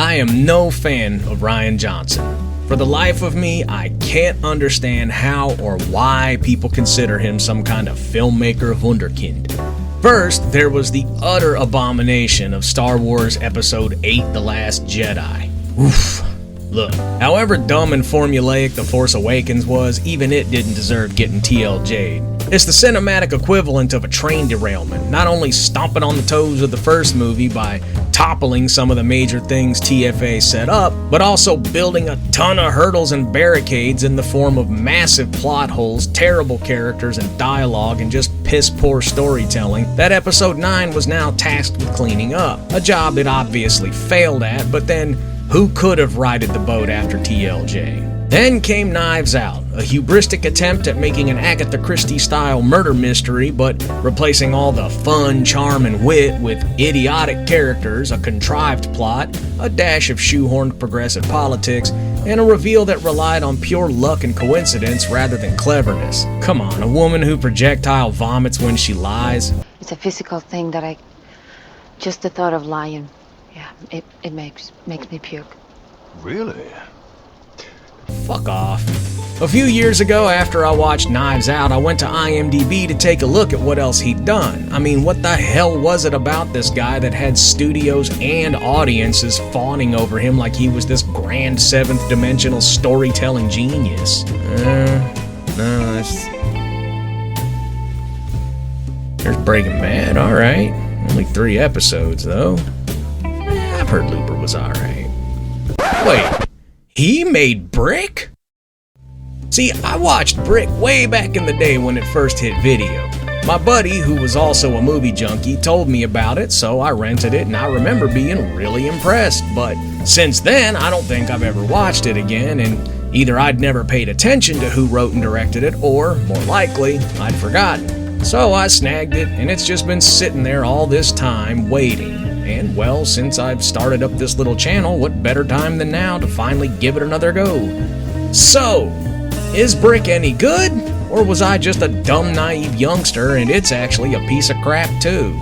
I am no fan of Rian Johnson. For the life of me, I can't understand how or why people consider him some kind of filmmaker wunderkind. First, there was the utter abomination of Star Wars Episode 8 The Last Jedi. Oof. Look, however dumb and formulaic The Force Awakens was, even it didn't deserve getting TLJ'd. It's the cinematic equivalent of a train derailment, not only stomping on the toes of the first movie by toppling some of the major things TFA set up, but also building a ton of hurdles and barricades in the form of massive plot holes, terrible characters and dialogue, and just piss-poor storytelling that Episode 9 was now tasked with cleaning up. A job it obviously failed at, but then who could have righted the boat after TLJ? Then came Knives Out, a hubristic attempt at making an Agatha Christie-style murder mystery, but replacing all the fun, charm, and wit with idiotic characters, a contrived plot, a dash of shoehorned progressive politics, and a reveal that relied on pure luck and coincidence rather than cleverness. Come on, a woman who projectile vomits when she lies? It's a physical thing that just the thought of lying, yeah, it makes me puke. Really? Fuck off. A few years ago, after I watched Knives Out, I went to IMDb to take a look at what else he'd done. I mean, what the hell was it about this guy that had studios and audiences fawning over him like he was this grand seventh-dimensional storytelling genius? There's Breaking Bad, alright. Only 3 episodes, though. I've heard Looper was alright. Wait. He made Brick? See, I watched Brick way back in the day when it first hit video. My buddy, who was also a movie junkie, told me about it, so I rented it and I remember being really impressed. But since then, I don't think I've ever watched it again, and either I'd never paid attention to who wrote and directed it, or, more likely, I'd forgotten. So I snagged it, and it's just been sitting there all this time waiting. And, well, since I've started up this little channel, what better time than now to finally give it another go? So, is Brick any good? Or was I just a dumb, naive youngster and it's actually a piece of crap too?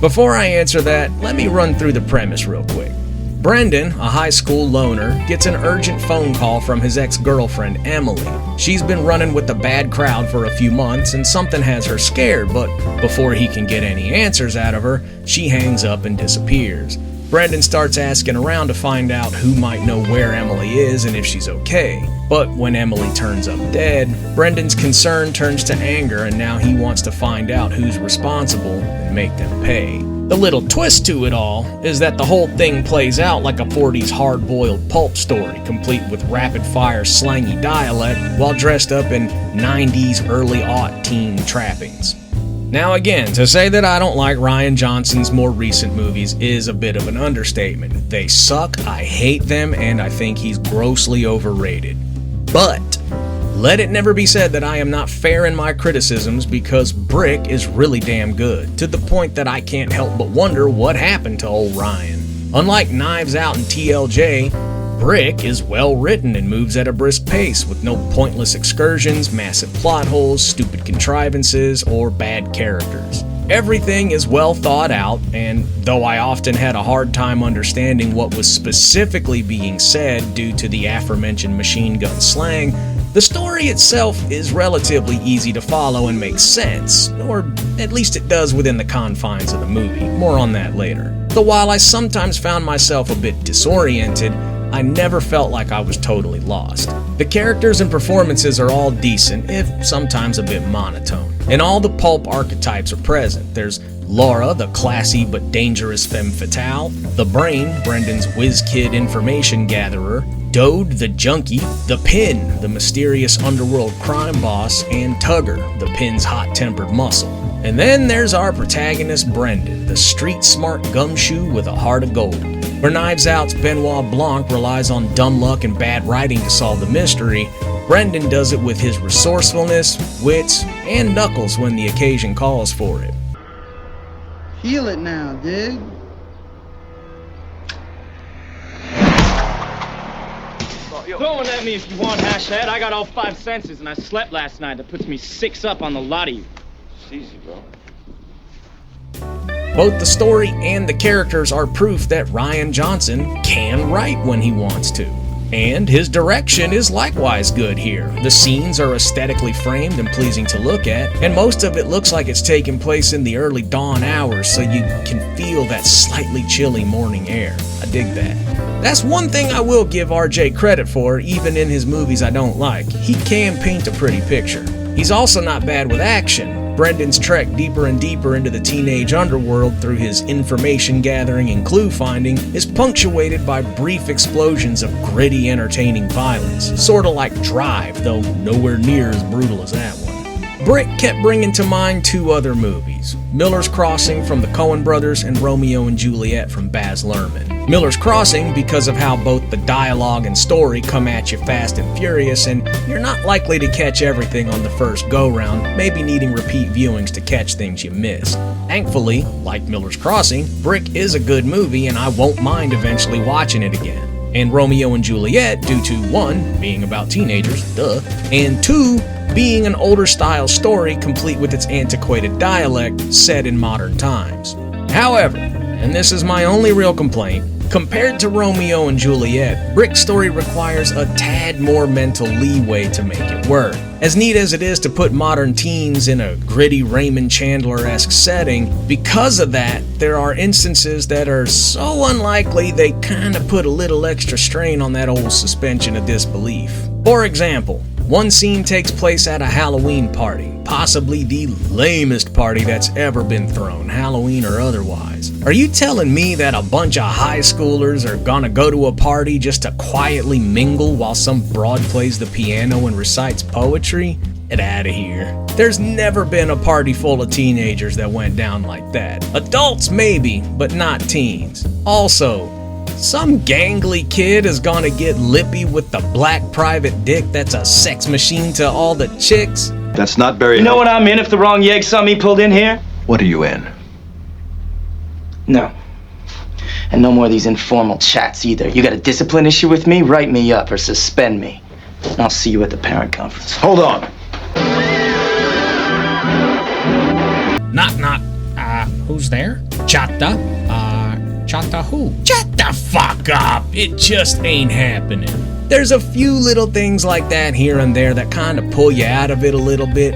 Before I answer that, let me run through the premise real quick. Brendan, a high school loner, gets an urgent phone call from his ex-girlfriend, Emily. She's been running with the bad crowd for a few months and something has her scared, but before he can get any answers out of her, she hangs up and disappears. Brendan starts asking around to find out who might know where Emily is and if she's okay. But when Emily turns up dead, Brendan's concern turns to anger and now he wants to find out who's responsible and make them pay. The little twist to it all is that the whole thing plays out like a 40s hard-boiled pulp story, complete with rapid-fire slangy dialect while dressed up in 90s early-aught teen trappings. Now again, to say that I don't like Rian Johnson's more recent movies is a bit of an understatement. They suck, I hate them, and I think he's grossly overrated. But let it never be said that I am not fair in my criticisms, because Brick is really damn good, to the point that I can't help but wonder what happened to old Rian. Unlike Knives Out and TLJ, Brick is well written and moves at a brisk pace with no pointless excursions, massive plot holes, stupid contrivances, or bad characters. Everything is well thought out, and though I often had a hard time understanding what was specifically being said due to the aforementioned machine gun slang, the story itself is relatively easy to follow and makes sense, or at least it does within the confines of the movie. More on that later. Though while I sometimes found myself a bit disoriented, I never felt like I was totally lost. The characters and performances are all decent, if sometimes a bit monotone. And all the pulp archetypes are present. There's Laura, the classy but dangerous femme fatale, the Brain, Brendan's whiz-kid information gatherer, Dode, the junkie, the Pin, the mysterious underworld crime boss, and Tugger, the Pin's hot-tempered muscle. And then there's our protagonist Brendan, the street-smart gumshoe with a heart of gold. Where Knives Out's Benoit Blanc relies on dumb luck and bad writing to solve the mystery, Brendan does it with his resourcefulness, wits, and knuckles when the occasion calls for it. Feel it now, dig? Throw one at me if you want, Hashhead. I got all 5 senses, and I slept last night. That puts me 6 up on the lot of you. It's easy, bro. Both the story and the characters are proof that Rian Johnson can write when he wants to. And his direction is likewise good here. The scenes are aesthetically framed and pleasing to look at, and most of it looks like it's taking place in the early dawn hours, so you can feel that slightly chilly morning air. I dig that. That's one thing I will give RJ credit for, even in his movies I don't like. He can paint a pretty picture. He's also not bad with action. Brendan's trek deeper and deeper into the teenage underworld through his information gathering and clue finding is punctuated by brief explosions of gritty, entertaining violence, sorta like Drive, though nowhere near as brutal as that one. Brick kept bringing to mind two other movies, Miller's Crossing from the Coen brothers and Romeo and Juliet from Baz Luhrmann. Miller's Crossing because of how both the dialogue and story come at you fast and furious, and you're not likely to catch everything on the first go-round, maybe needing repeat viewings to catch things you missed. Thankfully, like Miller's Crossing, Brick is a good movie and I won't mind eventually watching it again. And Romeo and Juliet due to 1, being about teenagers, duh, and 2, being an older style story complete with its antiquated dialect set in modern times. However, and this is my only real complaint, compared to Romeo and Juliet, Brick's story requires a tad more mental leeway to make it work. As neat as it is to put modern teens in a gritty Raymond Chandler-esque setting, because of that, there are instances that are so unlikely they kinda put a little extra strain on that old suspension of disbelief. For example, one scene takes place at a Halloween party, possibly the lamest party that's ever been thrown, Halloween or otherwise. Are you telling me that a bunch of high schoolers are gonna go to a party just to quietly mingle while some broad plays the piano and recites poetry? Get out of here. There's never been a party full of teenagers that went down like that. Adults maybe, but not teens. Also, some gangly kid is gonna get lippy with the black private dick that's a sex machine to all the chicks. That's not very... You know what I'm in if the wrong yegg saw me pulled in here? What are you in? No. And no more of these informal chats either. You got a discipline issue with me? Write me up or suspend me. And I'll see you at the parent conference. Hold on. Knock knock. Who's there? Chatta? Chatta who? Shut the fuck up! It just ain't happening. There's a few little things like that here and there that kind of pull you out of it a little bit,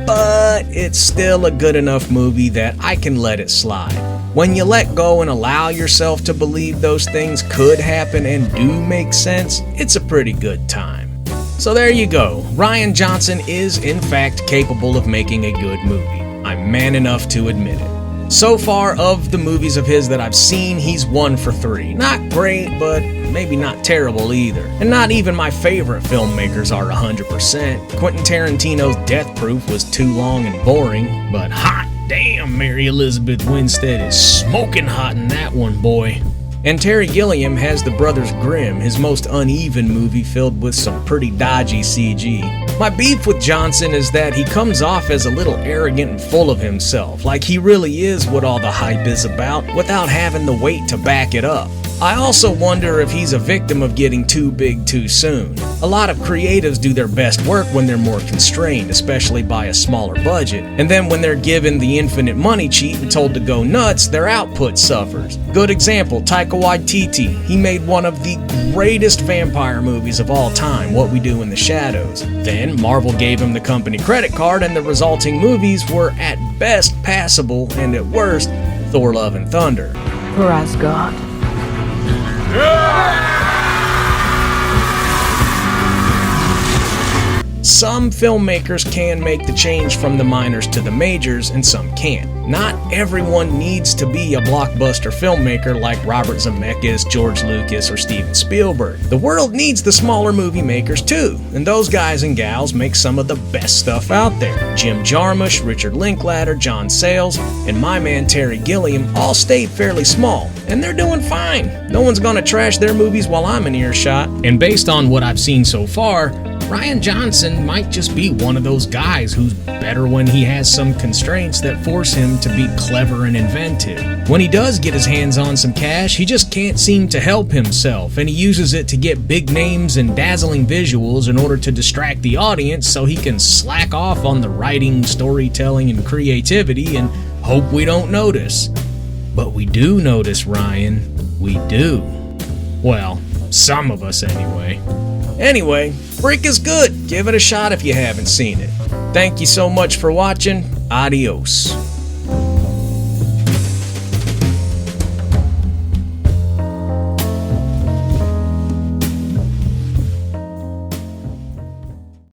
but it's still a good enough movie that I can let it slide. When you let go and allow yourself to believe those things could happen and do make sense, it's a pretty good time. So there you go. Rian Johnson is in fact capable of making a good movie. I'm man enough to admit it. So far, of the movies of his that I've seen, he's 1 for 3. Not great, but maybe not terrible either. And not even my favorite filmmakers are 100%. Quentin Tarantino's Death Proof was too long and boring, but hot damn, Mary Elizabeth Winstead is smoking hot in that one, boy. And Terry Gilliam has The Brothers Grimm, his most uneven movie filled with some pretty dodgy CG. My beef with Johnson is that he comes off as a little arrogant and full of himself, like he really is what all the hype is about, without having the weight to back it up. I also wonder if he's a victim of getting too big too soon. A lot of creatives do their best work when they're more constrained, especially by a smaller budget, and then when they're given the infinite money cheat and told to go nuts, their output suffers. Good example, Taika Waititi. He made one of the greatest vampire movies of all time, What We Do in the Shadows. Then Marvel gave him the company credit card and the resulting movies were at best passable and at worst Thor Love and Thunder. For Asgard. Some filmmakers can make the change from the minors to the majors and some can't. Not everyone needs to be a blockbuster filmmaker like Robert Zemeckis, George Lucas, or Steven Spielberg. The world needs the smaller movie makers too, and those guys and gals make some of the best stuff out there. Jim Jarmusch, Richard Linklater, John Sayles, and my man Terry Gilliam all stayed fairly small, and they're doing fine. No one's gonna trash their movies while I'm in earshot. And based on what I've seen so far, Rian Johnson might just be one of those guys who's better when he has some constraints that force him to be clever and inventive. When he does get his hands on some cash, he just can't seem to help himself, and he uses it to get big names and dazzling visuals in order to distract the audience so he can slack off on the writing, storytelling, and creativity and hope we don't notice. But we do notice, Ryan. We do. Well, some of us anyway. Anyway, Brick is good. Give it a shot if you haven't seen it. Thank you so much for watching. Adios.